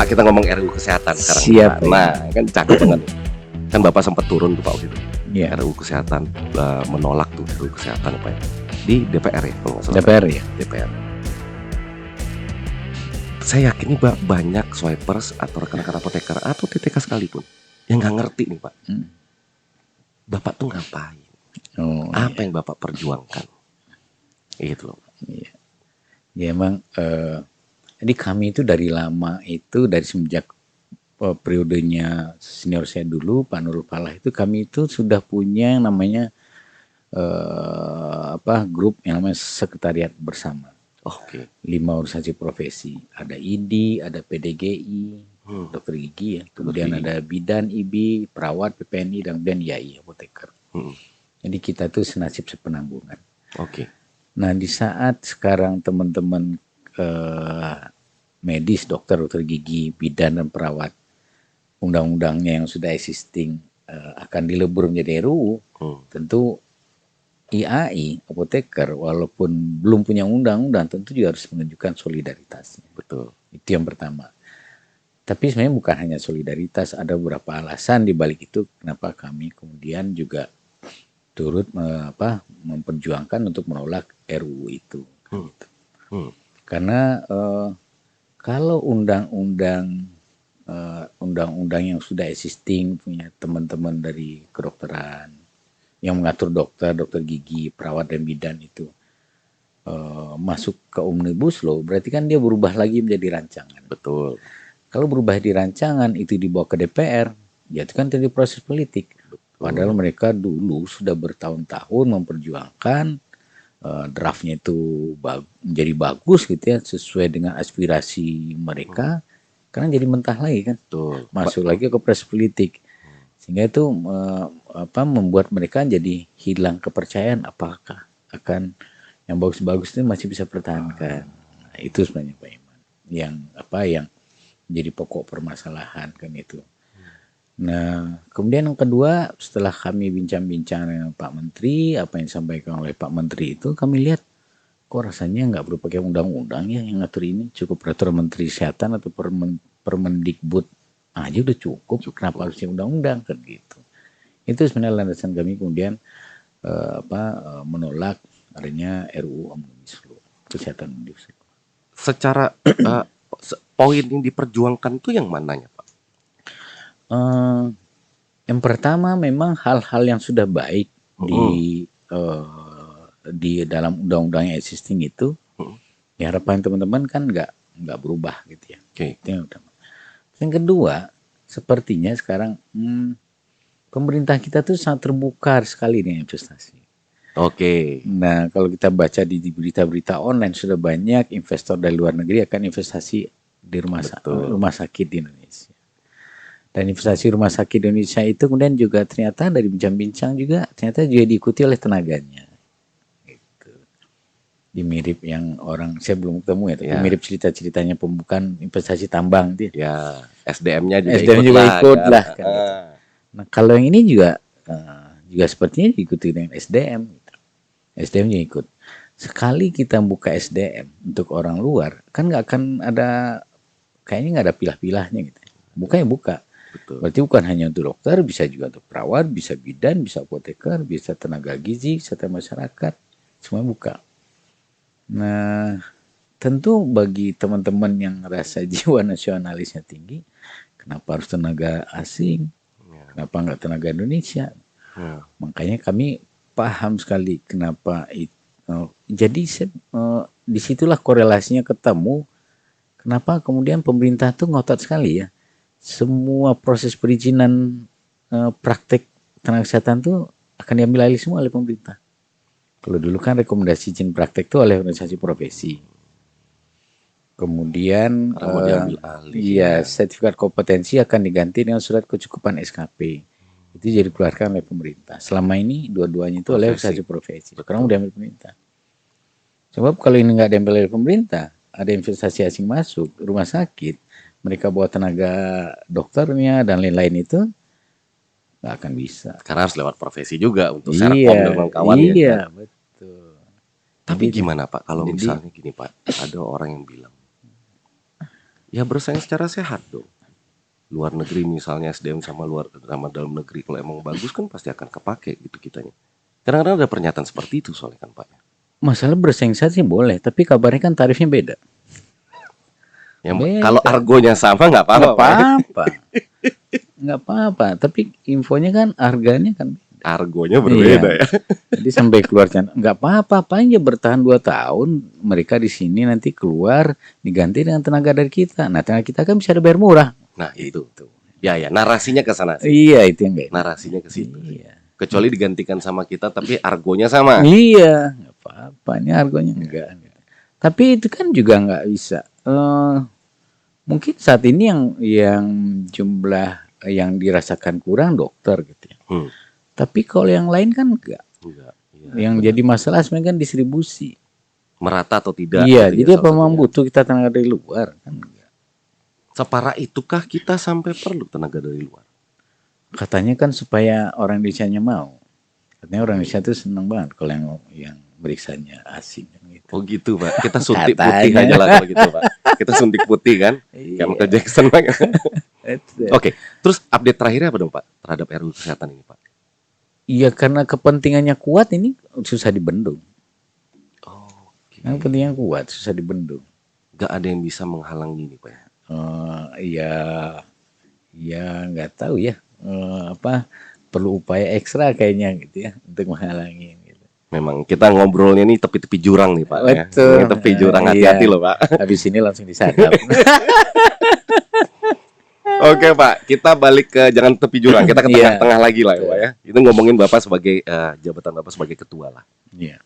Pak, kita ngomong RUU kesehatan sekarang. Siap, Pak. Nah, kan cakep banget. Kan Bapak sempat turun tuh Pak waktu itu. Iya. RUU kesehatan, menolak tuh RUU kesehatan apa ya? Di DPR ya, kalau nggak salah. DPR ya. DPR. Saya yakin nih Pak, banyak swipers atau rekan-rekan apoteker atau TTK sekalipun yang nggak ngerti nih Pak. Bapak tuh ngapain? Apa yang Bapak perjuangkan? Gitu loh. Iya. Ya emang jadi kami itu dari lama itu dari semenjak periodenya senior saya dulu Pak Nurul Falah itu kami itu sudah punya yang namanya grup yang namanya sekretariat bersama. Oke. 5 organisasi profesi, ada IDI, ada PDGI, dokter gigi ya, kemudian ada bidan, IBI, perawat, PPNI, dan kemudian IAI, apoteker. Jadi kita tuh senasib sepenanggungan. Oke. Nah di saat sekarang teman-teman medis, dokter gigi, bidan dan perawat, undang-undangnya yang sudah existing akan dilebur menjadi RUU, tentu IAI, apoteker, walaupun belum punya undang-undang, tentu juga harus menunjukkan solidaritasnya. Betul. Itu yang pertama. Tapi sebenarnya bukan hanya solidaritas, ada beberapa alasan di balik itu kenapa kami kemudian juga turut memperjuangkan untuk menolak RUU itu. Karena kalau undang-undang yang sudah existing punya teman-teman dari kedokteran yang mengatur dokter gigi, perawat dan bidan itu masuk ke Omnibus Law, berarti kan dia berubah lagi menjadi rancangan. Betul. Kalau berubah di rancangan itu dibawa ke DPR, ya itu kan terjadi proses politik. Padahal mereka dulu sudah bertahun-tahun memperjuangkan draftnya itu menjadi bagus gitu ya, sesuai dengan aspirasi mereka. Karena jadi mentah lagi kan, masuk lagi ke proses politik. Sehingga itu membuat mereka jadi hilang kepercayaan apakah akan yang bagus-bagus itu masih bisa pertahankan. Nah, itu sebenarnya Pak Iman yang jadi pokok permasalahan kan itu. Nah kemudian yang kedua, setelah kami bincang-bincang dengan Pak Menteri, apa yang disampaikan oleh Pak Menteri itu kami lihat kok rasanya nggak perlu pakai undang-undang ya yang ngatur ini, cukup peraturan Menteri Kesehatan atau Permendikbud aja udah cukup. Kenapa harusnya undang-undang kan gitu. Itu sebenarnya landasan kami kemudian menolak adanya RUU Omnibus Law kesehatan Omnibus Law. Secara poin yang diperjuangkan tuh yang mananya Pak? Yang pertama memang hal-hal yang sudah baik di dalam undang-undang yang existing itu, ya harapan teman-teman kan nggak berubah gitu ya. Itu yang utama. Yang kedua, sepertinya sekarang pemerintah kita tuh sangat terbuka sekali dengan investasi. Nah, kalau kita baca di berita-berita online sudah banyak investor dari luar negeri akan investasi di rumah sakit di Indonesia. Dan investasi rumah sakit di Indonesia itu kemudian juga ternyata dari bincang-bincang juga ternyata juga diikuti oleh tenaganya. Mirip yang orang saya belum ketemu ya, tapi mirip cerita-ceritanya pembukaan investasi tambang dia. Ya, SDM-nya juga ikut lah kan gitu. Nah, kalau yang ini juga sepertinya diikuti dengan SDM. Gitu. SDM juga ikut. Sekali kita buka SDM untuk orang luar, kan nggak akan ada, kayaknya nggak ada pilah-pilahnya gitu. Buka ya buka. Betul. Berarti bukan hanya untuk dokter, bisa juga untuk perawat, bisa bidan, bisa apoteker, bisa tenaga gizi, serta masyarakat, semua buka. Nah, tentu bagi teman-teman yang rasa jiwa nasionalisnya tinggi, kenapa harus tenaga asing? Kenapa nggak tenaga Indonesia? Makanya kami paham sekali kenapa itu. Jadi disitulah korelasinya ketemu. Kenapa kemudian pemerintah tuh ngotot sekali ya. Semua proses perizinan praktek tenaga kesehatan tuh akan diambil alih semua oleh pemerintah. Kalau dulu kan rekomendasi izin praktek itu oleh organisasi profesi. Kemudian sertifikat kompetensi akan diganti dengan surat kecukupan SKP. Itu jadi dikeluarkan oleh pemerintah. Selama ini dua-duanya itu oleh organisasi profesi. Sekarang udah diambil pemerintah. Sebab kalau ini nggak diambil oleh pemerintah, ada investasi asing masuk, rumah sakit, mereka bawa tenaga dokternya dan lain-lain itu nggak akan bisa. Karena harus lewat profesi juga untuk Serkom dan kawan-kawannya. Iya, betul. Tapi gimana Pak kalau misalnya gini Pak, ada orang yang bilang ya bersaing secara sehat dong. Luar negeri misalnya SDM sama dalam negeri, kalau emang bagus kan pasti akan kepake gitu kitanya. Kadang-kadang ada pernyataan seperti itu soalnya kan Pak. Masalah bersaing sehat sih boleh, tapi kabarnya kan tarifnya beda. Kalau argonya sama nggak apa-apa. Nggak apa-apa. Tapi infonya kan harganya kan argonya berbeda ya. Jadi sampai keluar nggak apa-apa, paling ya bertahan 2 tahun mereka di sini, nanti keluar diganti dengan tenaga dari kita. Nah, tenaga kita kan bisa bayar murah. Nah itu tuh. Ya narasinya ke sana sih. Iya, itu yang gak narasinya ke situ. Iya. Kecuali digantikan sama kita tapi argonya sama. Iya, nggak apa-apa, ini argonya enggak. Tapi itu kan juga nggak bisa. Mungkin saat ini yang jumlah yang dirasakan kurang dokter gitu ya. Tapi kalau yang lain kan enggak. Ya, yang benar. Jadi masalah sebenarnya kan distribusi. Merata atau tidak. Iya, jadi apa memang butuh kita tenaga dari luar kan enggak. Separah itukah kita sampai perlu tenaga dari luar? Katanya kan supaya orang Indonesia-nya mau. Katanya orang Indonesia tuh senang banget kalau yang meriksanya asing gitu. Oh gitu Pak, kita suntik putih aja lah kalau gitu Pak. Kita suntik putih kan, kayak Michael Jackson Pak. Oke, terus update terakhirnya apa dong Pak terhadap RUU Kesehatan ini Pak? Iya, karena kepentingannya kuat ini susah dibendung. Yang pentingnya kuat, susah dibendung. Gak ada yang bisa menghalangi ini Pak. Ya nggak tahu ya. Perlu upaya ekstra kayaknya gitu ya untuk menghalangi. Gitu. Memang kita ngobrolnya nih tepi-tepi jurang nih Pak. Betul. Ya. Tepi jurang, hati-hati loh Pak. Habis ini langsung disadap. Oke Pak, kita balik ke jangan tepi jurang, kita ke tengah-tengah lagi lah ya Pak ya. Itu ngomongin Bapak sebagai jabatan Bapak sebagai ketua lah. Iya.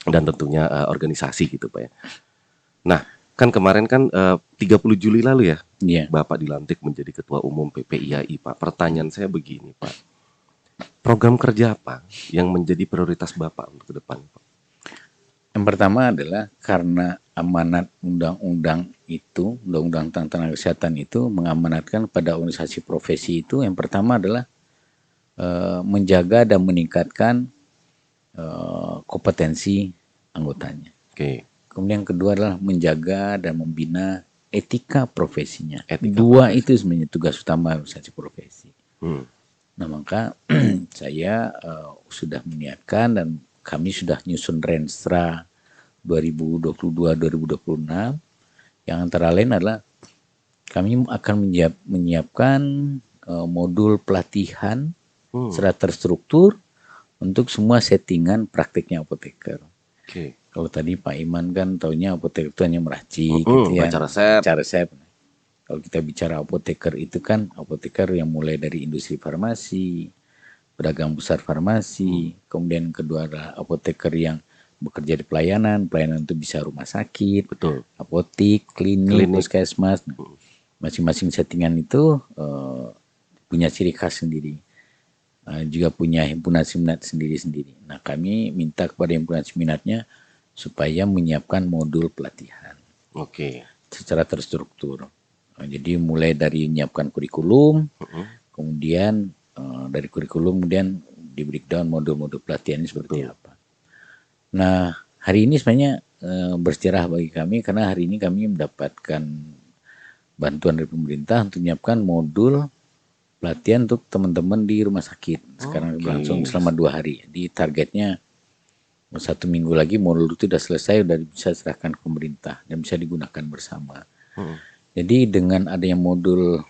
Dan tentunya organisasi gitu Pak ya. Nah, kan kemarin kan 30 Juli lalu ya, Bapak dilantik menjadi Ketua Umum PPIAI Pak. Pertanyaan saya begini Pak, program kerja apa yang menjadi prioritas Bapak untuk ke depan Pak? Yang pertama adalah karena amanat undang-undang itu, undang-undang tentang tenaga kesehatan itu mengamanatkan pada organisasi profesi itu, yang pertama adalah menjaga dan meningkatkan kompetensi anggotanya. Kemudian yang kedua adalah menjaga dan membina etika profesinya. Dua itu sebenarnya tugas utama organisasi profesi. Nah maka saya sudah menyiapkan dan kami sudah nyusun Renstra 2022-2026 yang antara lain adalah kami akan menyiapkan modul pelatihan secara terstruktur untuk semua settingan praktiknya apoteker. Kalau tadi Pak Iman kan taunya apoteker itu hanya meracik gitu ya, baca resep. Kalau kita bicara apoteker itu kan apoteker yang mulai dari industri farmasi, pedagang besar farmasi, kemudian kedua adalah apoteker yang bekerja di pelayanan itu bisa rumah sakit, apotik, klinik, puskesmas. Masing-masing settingan itu punya ciri khas sendiri, juga punya himpunan siminat sendiri-sendiri. Nah kami minta kepada himpunan siminatnya supaya menyiapkan modul pelatihan, secara terstruktur. Jadi mulai dari menyiapkan kurikulum, kemudian dari kurikulum kemudian di breakdown modul-modul pelatihan ini seperti apa. Nah hari ini sebenarnya bersejarah bagi kami karena hari ini kami mendapatkan bantuan dari pemerintah untuk menyiapkan modul pelatihan untuk teman-teman di rumah sakit. Sekarang berlangsung selama 2 hari. Di targetnya 1 minggu lagi modul itu sudah selesai, sudah bisa serahkan ke pemerintah dan bisa digunakan bersama. Jadi dengan adanya modul,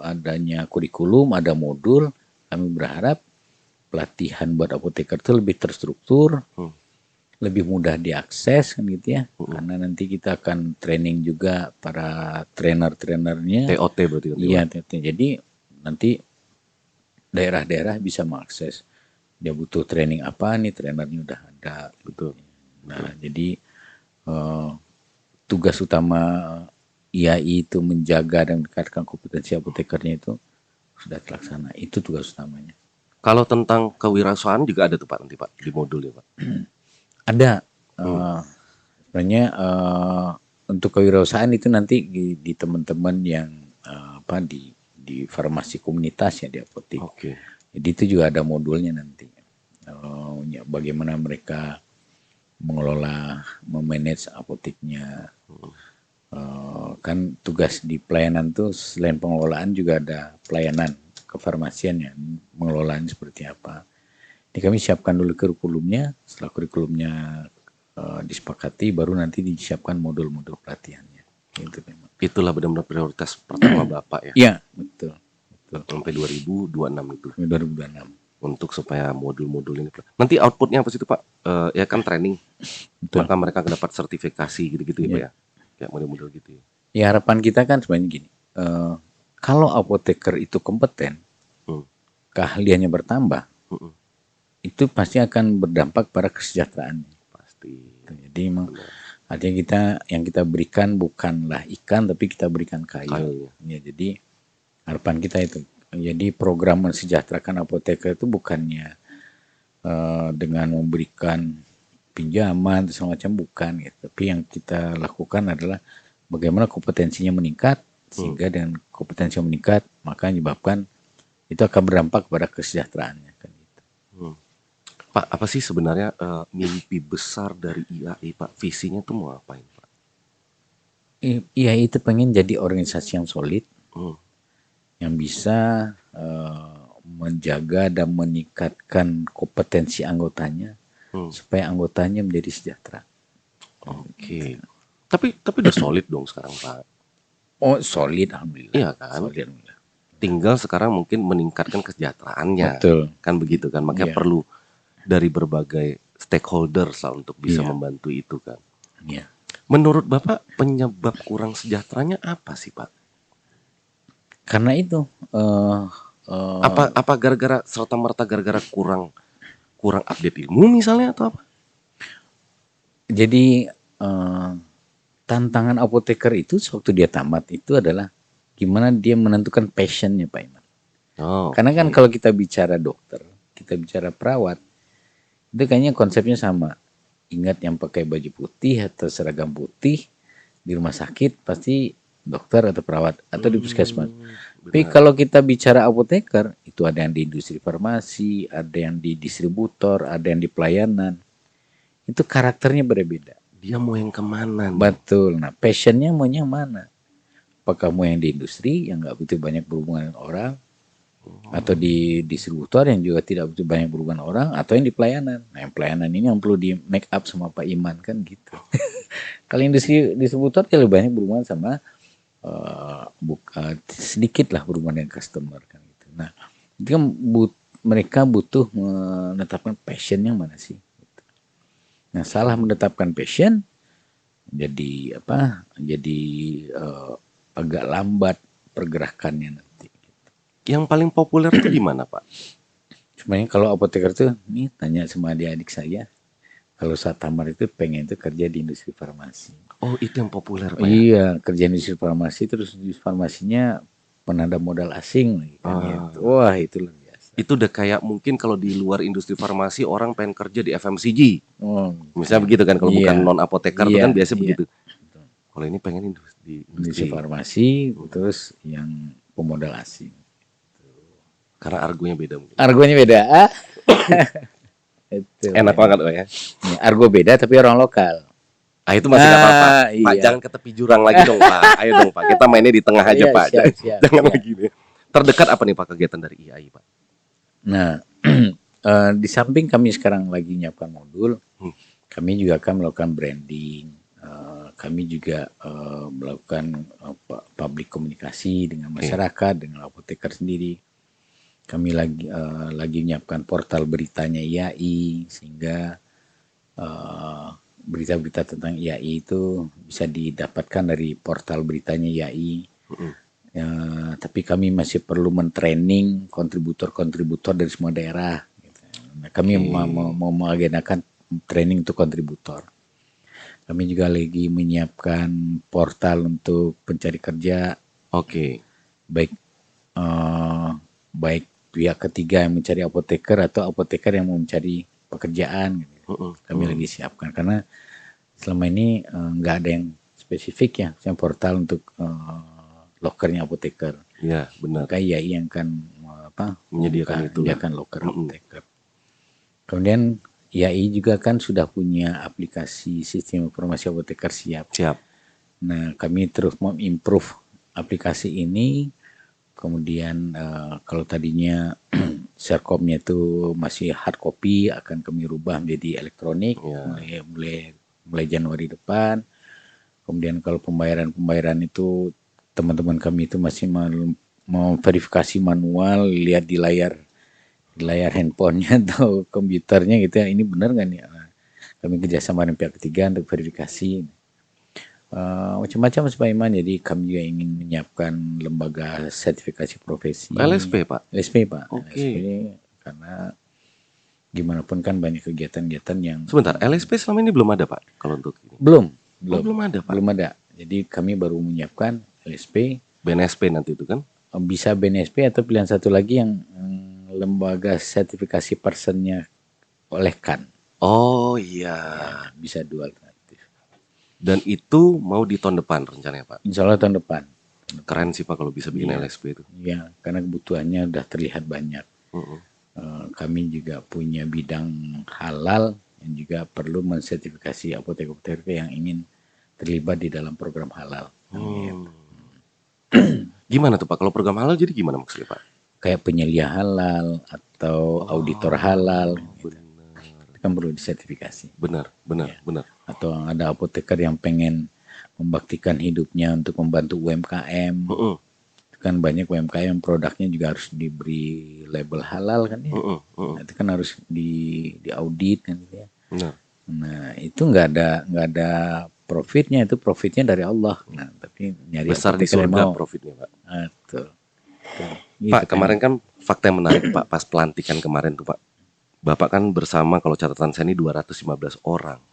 adanya kurikulum, ada modul, kami berharap pelatihan buat apoteker itu lebih terstruktur, lebih mudah diakses kan gitu ya. Karena nanti kita akan training juga para trainer-trainernya. TOT berarti. Iya, TOT. Jadi nanti daerah-daerah bisa mengakses. Dia butuh training apa nih, trainernya udah ada. Nah, jadi tugas utama IAI itu menjaga dan meningkatkan kompetensi apotekernya itu sudah terlaksana. Itu tugas utamanya. Kalau tentang kewirausahaan juga ada tuh Pak nanti Pak di modulnya Pak. Ada. Sebenarnya untuk kewirausahaan itu nanti di teman-teman yang di farmasi komunitas ya, di apotek. Jadi itu juga ada modulnya nanti. Bagaimana mereka mengelola, memanage apoteknya. Kan tugas di pelayanan tuh selain pengelolaan juga ada pelayanan kefarmasian ya, pengelolaan seperti apa. Ini kami siapkan dulu kurikulumnya, setelah kurikulumnya disepakati, baru nanti disiapkan modul-modul pelatihannya. Gitu memang. Itulah benar-benar prioritas pertama Bapak ya. Iya, betul. Sampai 2026 itu. 2026. Untuk supaya modul-modul ini. Nanti outputnya apa sih itu Pak? Ya kan training. Betul. Maka mereka dapat sertifikasi gitu-gitu ya Pak ya. Kayak model-model gitu ya. Ya harapan kita kan sebenarnya gini. Kalau apoteker itu kompeten, keahliannya bertambah, itu pasti akan berdampak pada kesejahteraan. Pasti. Jadi artinya yang kita berikan bukanlah ikan, tapi kita berikan kayu. Ya, jadi harapan kita itu. Jadi program mensejahterakan apoteker itu bukannya dengan memberikan pinjaman atau semacam, bukan gitu. Tapi yang kita lakukan adalah bagaimana kompetensinya meningkat, sehingga dengan kompetensi yang meningkat maka menyebabkan itu akan berdampak pada kesejahteraannya kan gitu. Pak, apa sih sebenarnya mimpi besar dari IAI Pak? Visinya tuh mau apain Pak? IAI itu pengen jadi organisasi yang solid, yang bisa menjaga dan meningkatkan kompetensi anggotanya supaya anggotanya menjadi sejahtera. Oke. Tapi udah solid dong sekarang Pak. Oh, solid alhamdulillah. Iya kan? Solid, alhamdulillah. Tinggal sekarang mungkin meningkatkan kesejahteraannya. Betul. Kan begitu kan. Makanya perlu dari berbagai stakeholders lah untuk bisa membantu itu kan. Iya. Menurut Bapak penyebab kurang sejahteranya apa sih Pak? Karena itu apa gara-gara serta-merta gara-gara kurang update ilmu misalnya atau apa? Jadi tantangan apoteker itu sewaktu dia tamat itu adalah gimana dia menentukan passionnya Pak Iman. Karena kan kalau kita bicara dokter, kita bicara perawat, itu kayaknya konsepnya sama. Ingat yang pakai baju putih atau seragam putih di rumah sakit pasti dokter atau perawat atau di puskesmas. Tapi kalau kita bicara apoteker, itu ada yang di industri farmasi, ada yang di distributor, ada yang di pelayanan. Itu karakternya berbeda. Dia mau yang kemana? Betul. Nah, passionnya mau yang mana? Apakah mau yang di industri yang nggak butuh banyak berhubungan dengan orang, atau di distributor yang juga tidak butuh banyak berhubungan orang, atau yang di pelayanan. Nah, yang pelayanan ini yang perlu di make up sama Pak Iman kan gitu. Kalau industri distributor dia lebih banyak berhubungan sama sedikit lah berhubungan dengan customer kan gitu. Nah, itu kan mereka butuh menetapkan passion yang mana sih. Gitu. Nah, salah menetapkan passion jadi apa? Jadi agak lambat pergerakannya nanti. Gitu. Yang paling populer itu di mana Pak? Sebenarnya kalau apoteker tuh, nih tanya sama adik-adik saya, kalau saat tamat itu pengen itu kerja di industri farmasi. Oh, itu yang populer Pak? Iya, kerja di industri farmasi, terus di farmasinya penanda modal asing lagi. Kan, gitu. Wah, itu luar biasa. Itu udah kayak mungkin kalau di luar industri farmasi orang pengen kerja di FMCG. Misalnya begitu kan, kalau bukan non apoteker itu kan biasa begitu. Kalau ini pengen di industri farmasi, terus yang pemodal asing. Karena argonya beda mungkin. Argonya beda. Enak banget Pak ya. Argo beda tapi orang lokal. Itu masih nggak apa-apa. Pak, jangan ke tepi jurang lagi dong Pak. Ayo dong Pak, kita mainnya di tengah aja Pak. Jangan lagi nih. Terdekat apa nih Pak kegiatan dari IAI Pak? Nah, di samping kami sekarang lagi nyiapkan modul, kami juga akan melakukan branding. Kami juga melakukan public komunikasi dengan masyarakat, dengan apoteker sendiri. Kami lagi menyiapkan portal beritanya IAI sehingga berita-berita tentang IAI itu bisa didapatkan dari portal beritanya IAI. Tapi kami masih perlu mentraining kontributor-kontributor dari semua daerah. Gitu. Nah, kami mau mengagendakan training untuk kontributor. Kami juga lagi menyiapkan portal untuk pencari kerja. Baik pihak ketiga yang mencari apoteker atau apoteker yang mau mencari pekerjaan. Gitu. Kami lagi siapkan karena selama ini nggak ada yang spesifik ya, yang portal untuk lokernya apoteker. Iya, benar. Kayak IAI yang akan menyediakan loker apoteker. Kemudian IAI juga kan sudah punya aplikasi sistem informasi apoteker siap. Nah, kami terus mengimprove aplikasi ini. Kemudian kalau tadinya Serkomnya itu masih hard copy, akan kami rubah menjadi elektronik mulai Januari depan. Kemudian kalau pembayaran itu teman-teman kami itu masih mau verifikasi manual, lihat di layar handphonenya atau komputernya gitu ya, ini benar nggak nih? Nah, kami kerjasama dengan pihak ketiga untuk verifikasi. Macam-macam Pak Iman, jadi kami juga ingin menyiapkan lembaga sertifikasi profesi. LSP Pak? LSP Pak. Oke. LSP karena gimana pun kan banyak kegiatan-kegiatan yang... Sebentar, LSP selama ini belum ada Pak kalau untuk ini? Belum ada Pak? Belum ada. Jadi kami baru menyiapkan LSP. BNSP nanti itu kan? Bisa BNSP atau pilihan satu lagi yang lembaga sertifikasi personnya oleh KAN. Oh iya. Ya, bisa dua alternatif. Dan itu mau di tahun depan rencananya Pak? Insya Allah tahun depan. Keren sih Pak kalau bisa bikin LSP itu. Ya, karena kebutuhannya udah terlihat banyak. Kami juga punya bidang halal yang juga perlu mensertifikasi apotek-apotek yang ingin terlibat di dalam program halal. Gimana tuh Pak? Kalau program halal jadi gimana maksudnya Pak? Kayak penyelia halal atau auditor halal. Gitu. Kan perlu disertifikasi. Benar. Atau ada apoteker yang pengen membaktikan hidupnya untuk membantu UMKM. Kan banyak UMKM produknya juga harus diberi label halal kan ya. Itu kan harus diaudit kan ya. Nah, itu nggak ada profitnya, itu profitnya dari Allah. Nah, tapi nyari besar di surga profitnya Pak. Betul. Gitu, Pak, kemarin kan fakta yang menarik Pak, pas pelantikan kemarin tuh Pak. Bapak kan bersama, kalau catatan saya ini 215 orang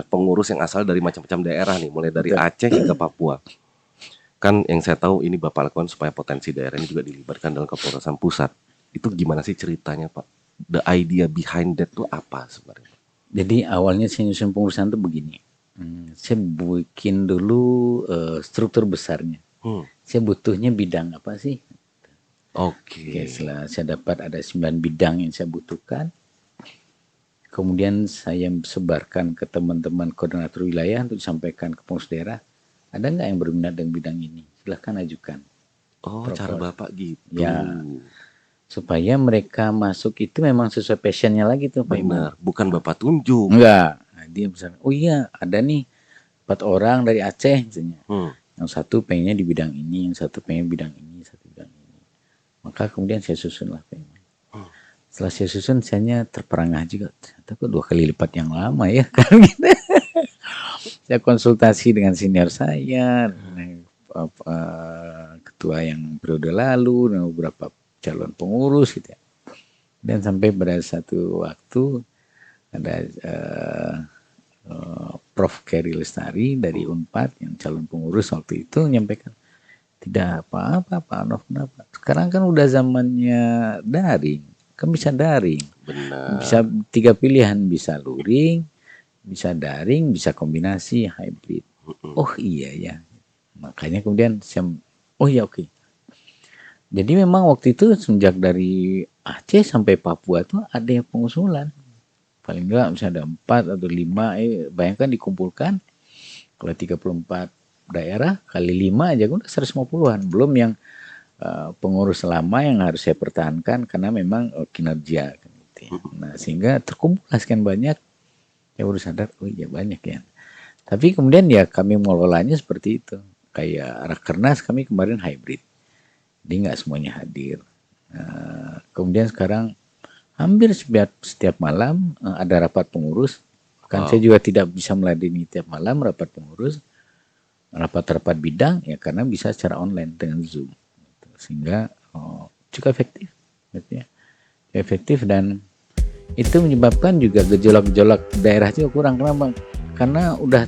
pengurus yang asal dari macam-macam daerah nih, mulai dari Aceh hingga Papua. Kan yang saya tahu ini Bapak lakukan supaya potensi daerah ini juga dilibatkan dalam kepengurusan pusat. Itu gimana sih ceritanya Pak? The idea behind that tuh apa sebenarnya? Jadi awalnya saya nyusun pengurusan tuh begini. Saya bikin dulu struktur besarnya. Saya butuhnya bidang apa sih? Oke, setelah saya dapat ada 9 bidang yang saya butuhkan, kemudian saya sebarkan ke teman-teman koordinator wilayah untuk disampaikan ke pengurus daerah. Ada nggak yang berminat dengan bidang ini? Silahkan ajukan. Cara Bapak gitu. Ya, supaya mereka masuk itu memang sesuai passionnya lagi tuh Pak Iman. Bukan Bapak tunjuk. Enggak. Nah, dia misalnya, oh iya ada nih 4 orang dari Aceh misalnya. Yang satu pengennya di bidang ini, yang satu pengen bidang ini, satu bidang ini. Maka kemudian saya susun lah Pak Iman. Setelah saya susun, saya terperangah juga. Ternyata kok 2 kali lipat yang lama ya. Saya konsultasi dengan senior saya, ketua yang periode lalu, dan beberapa calon pengurus gitu ya. Dan sampai pada satu waktu ada Prof. Kerry Lestari dari Unpad yang calon pengurus waktu itu menyampaikan, tidak apa-apa Pak Anof, kenapa? Sekarang kan udah zamannya daring, kan bisa daring. Benar. Bisa 3 pilihan, bisa luring, bisa daring, bisa kombinasi hybrid. Oh iya ya. Makanya kemudian saya, oh ya oke. Jadi memang waktu itu sejak dari Aceh sampai Papua tuh ada yang pengusulan. Paling enggak misalnya ada 4 atau 5, bayangkan dikumpulkan. Kalau 34 daerah kali 5 aja udah 150-an. Belum yang pengurus lama yang harus saya pertahankan karena memang kinerja. Gitu ya. Nah sehingga terkumpul sekian banyak. Ya baru sadar, oh iya banyak ya. Tapi kemudian ya kami mengelolanya seperti itu. Kayak Rakernas kami kemarin hybrid. Jadi nggak semuanya hadir. Kemudian sekarang hampir setiap malam ada rapat pengurus. Kan saya juga tidak bisa meladeni tiap malam rapat pengurus. Rapat-rapat bidang ya karena bisa secara online dengan Zoom. Sehingga cukup efektif. Gitu ya. Efektif dan itu menyebabkan juga gejolak-gejolak daerah juga kurang. Kenapa? Karena udah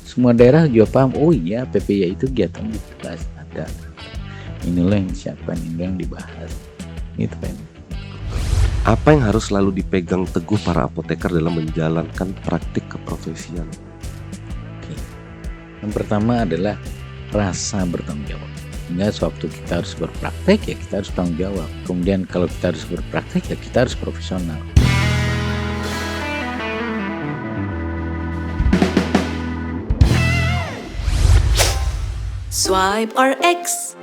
semua daerah juga paham, oh iya PPI itu kegiatan dibahas ada. Inilah yang disiapkan, inilah yang dibahas. Gitu Pak. Apa yang harus selalu dipegang teguh para apoteker dalam menjalankan praktik keprofesian? Oke. Yang pertama adalah rasa bertanggung jawab. Sehingga sewaktu kita harus berpraktek ya kita harus tanggung jawab. Kemudian kalau kita harus berpraktek ya kita harus profesional. Swipe or X.